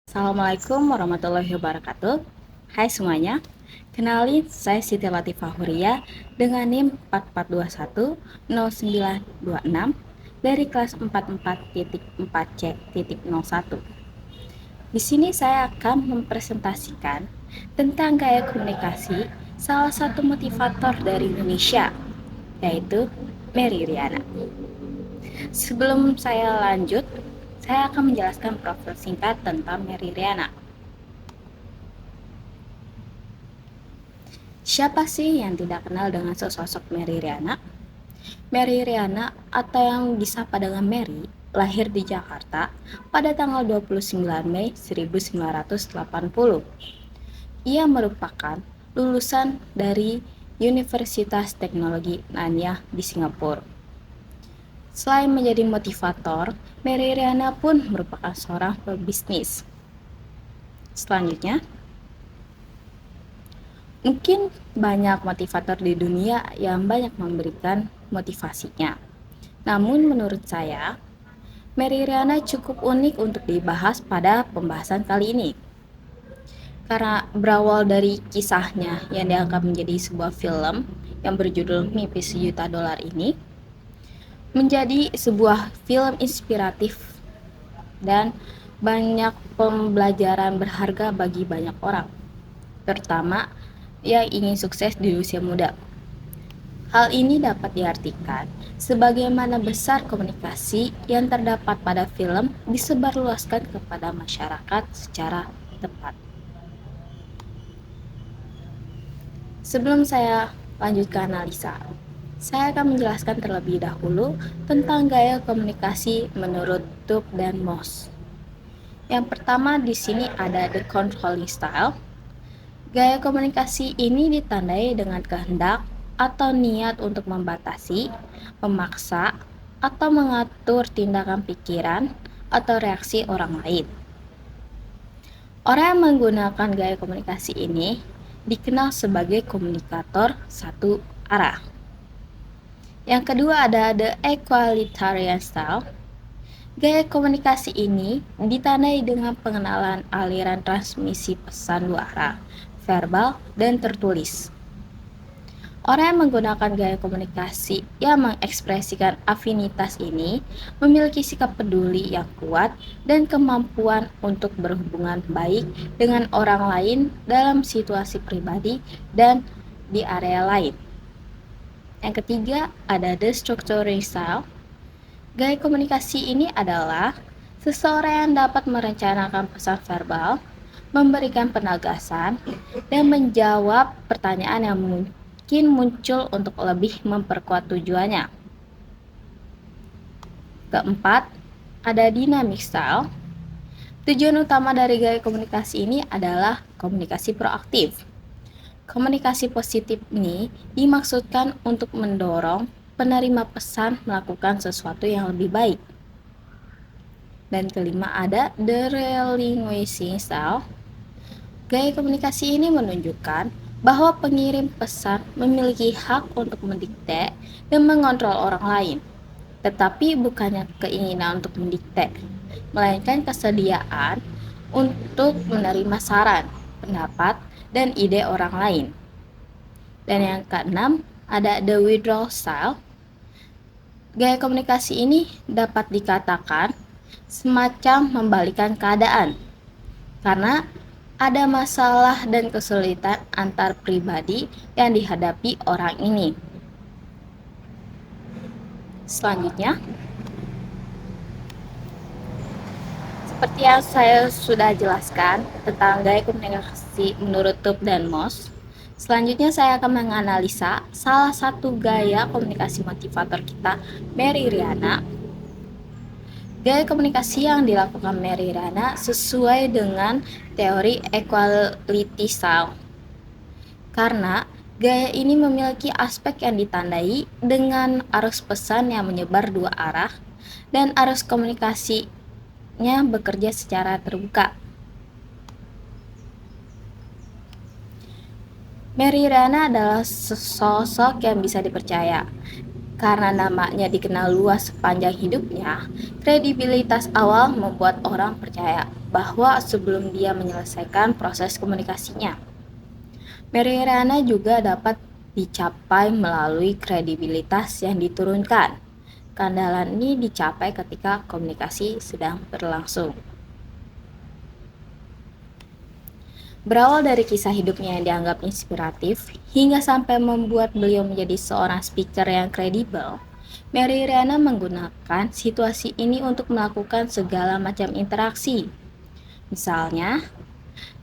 Assalamualaikum warahmatullahi wabarakatuh. Hai semuanya, kenalin saya Siti Latifah Huria dengan NIM 44210926 dari kelas 44.4C.01. Di sini saya akan mempresentasikan tentang gaya komunikasi salah satu motivator dari Indonesia, yaitu Mary Riana. Sebelum saya lanjut, saya akan menjelaskan profil singkat tentang Mary Riana. Siapa sih yang tidak kenal dengan sosok Mary Riana? Mary Riana atau yang disapa dengan Mary lahir di Jakarta pada tanggal 29 Mei 1980. Ia merupakan lulusan dari Universitas Teknologi Nanyang di Singapura. Selain menjadi motivator, Mary Riana pun merupakan seorang pebisnis. Selanjutnya, mungkin banyak motivator di dunia yang banyak memberikan motivasinya. Namun menurut saya, Mary Riana cukup unik untuk dibahas pada pembahasan kali ini. Karena berawal dari kisahnya yang dianggap menjadi sebuah film yang berjudul Mimpi Sejuta Dolar ini, menjadi sebuah film inspiratif dan banyak pembelajaran berharga bagi banyak orang, terutama yang ingin sukses di usia muda. Hal ini dapat diartikan sebagaimana besar komunikasi yang terdapat pada film disebarluaskan kepada masyarakat secara tepat. Sebelum saya lanjut ke analisa, saya akan menjelaskan terlebih dahulu tentang gaya komunikasi menurut Tup dan Moss. Yang pertama di sini ada the controlling style. Gaya komunikasi ini ditandai dengan kehendak atau niat untuk membatasi, memaksa, atau mengatur tindakan pikiran atau reaksi orang lain. Orang yang menggunakan gaya komunikasi ini dikenal sebagai komunikator satu arah. Yang kedua ada the equalitarian style. Gaya komunikasi ini ditandai dengan pengenalan aliran transmisi pesan dua arah, verbal dan tertulis. Orang yang menggunakan gaya komunikasi yang mengekspresikan afinitas ini memiliki sikap peduli yang kuat dan kemampuan untuk berhubungan baik dengan orang lain dalam situasi pribadi dan di area lain. Yang ketiga ada the structuring style. Gaya komunikasi ini adalah seseorang yang dapat merencanakan pesan verbal, memberikan penegasan, dan menjawab pertanyaan yang mungkin muncul untuk lebih memperkuat tujuannya. Keempat, ada dynamic style. Tujuan utama dari gaya komunikasi ini adalah komunikasi proaktif. Komunikasi positif ini dimaksudkan untuk mendorong penerima pesan melakukan sesuatu yang lebih baik. Dan kelima ada the relinquishing style. Gaya komunikasi ini menunjukkan bahwa pengirim pesan memiliki hak untuk mendikte dan mengontrol orang lain, tetapi bukannya keinginan untuk mendikte, melainkan kesediaan untuk menerima saran, pendapat, dan ide orang lain. Dan yang keenam ada the withdrawal style. Gaya komunikasi ini dapat dikatakan semacam membalikan keadaan, karena ada masalah dan kesulitan antar pribadi yang dihadapi orang ini. Selanjutnya, seperti yang saya sudah jelaskan tentang gaya komunikasi menurut Tup dan Moss, selanjutnya saya akan menganalisa salah satu gaya komunikasi motivator kita, Mary Riana. Gaya komunikasi yang dilakukan Mary Riana sesuai dengan teori equality style. Karena gaya ini memiliki aspek yang ditandai dengan arus pesan yang menyebar dua arah dan arus komunikasinya bekerja secara terbuka. Mary Riana adalah sosok yang bisa dipercaya. Karena namanya dikenal luas sepanjang hidupnya, kredibilitas awal membuat orang percaya bahwa sebelum dia menyelesaikan proses komunikasinya, Mary Riana juga dapat dicapai melalui kredibilitas yang diturunkan. Keandalan ini dicapai ketika komunikasi sedang berlangsung. Berawal dari kisah hidupnya yang dianggap inspiratif, hingga sampai membuat beliau menjadi seorang speaker yang kredibel, Mary Riana menggunakan situasi ini untuk melakukan segala macam interaksi. Misalnya,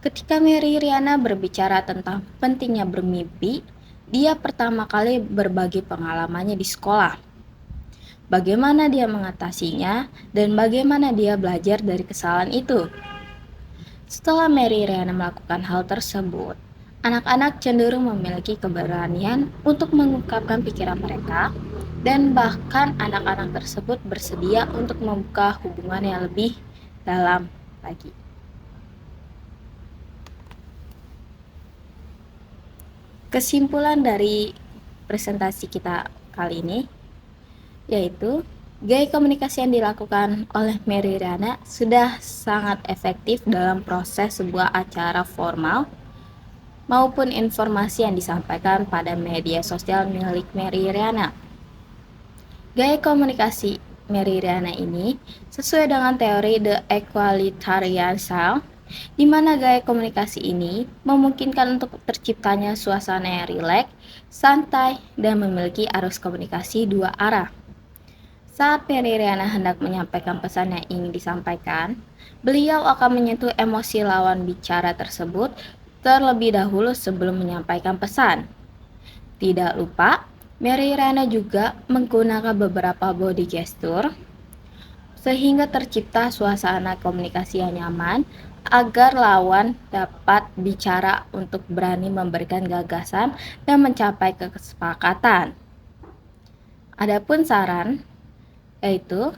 ketika Mary Riana berbicara tentang pentingnya bermimpi, dia pertama kali berbagi pengalamannya di sekolah. Bagaimana dia mengatasinya dan bagaimana dia belajar dari kesalahan itu. Setelah Mary Riana melakukan hal tersebut, anak-anak cenderung memiliki keberanian untuk mengungkapkan pikiran mereka, dan bahkan anak-anak tersebut bersedia untuk membuka hubungan yang lebih dalam lagi. Kesimpulan dari presentasi kita kali ini yaitu gaya komunikasi yang dilakukan oleh Mary Riana sudah sangat efektif dalam proses sebuah acara formal maupun informasi yang disampaikan pada media sosial milik Mary Riana. Gaya komunikasi Mary Riana ini sesuai dengan teori The Equalitarian Style, di mana gaya komunikasi ini memungkinkan untuk terciptanya suasana yang rileks, santai, dan memiliki arus komunikasi dua arah. Saat Mary Riana hendak menyampaikan pesan yang ingin disampaikan, beliau akan menyentuh emosi lawan bicara tersebut terlebih dahulu sebelum menyampaikan pesan. Tidak lupa, Mary Riana juga menggunakan beberapa body gesture sehingga tercipta suasana komunikasi yang nyaman agar lawan dapat bicara untuk berani memberikan gagasan dan mencapai kesepakatan. Adapun saran yaitu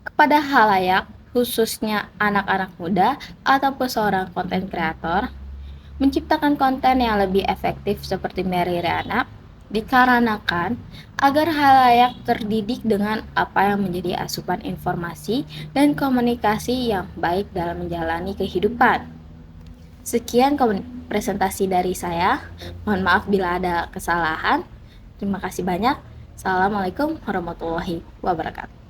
kepada halayak, khususnya anak-anak muda ataupun seorang konten kreator, menciptakan konten yang lebih efektif seperti Mary Riana dikarenakan agar halayak terdidik dengan apa yang menjadi asupan informasi dan komunikasi yang baik dalam menjalani kehidupan. Sekian presentasi dari saya. Mohon maaf bila ada kesalahan. Terima kasih banyak. Assalamualaikum warahmatullahi wabarakatuh.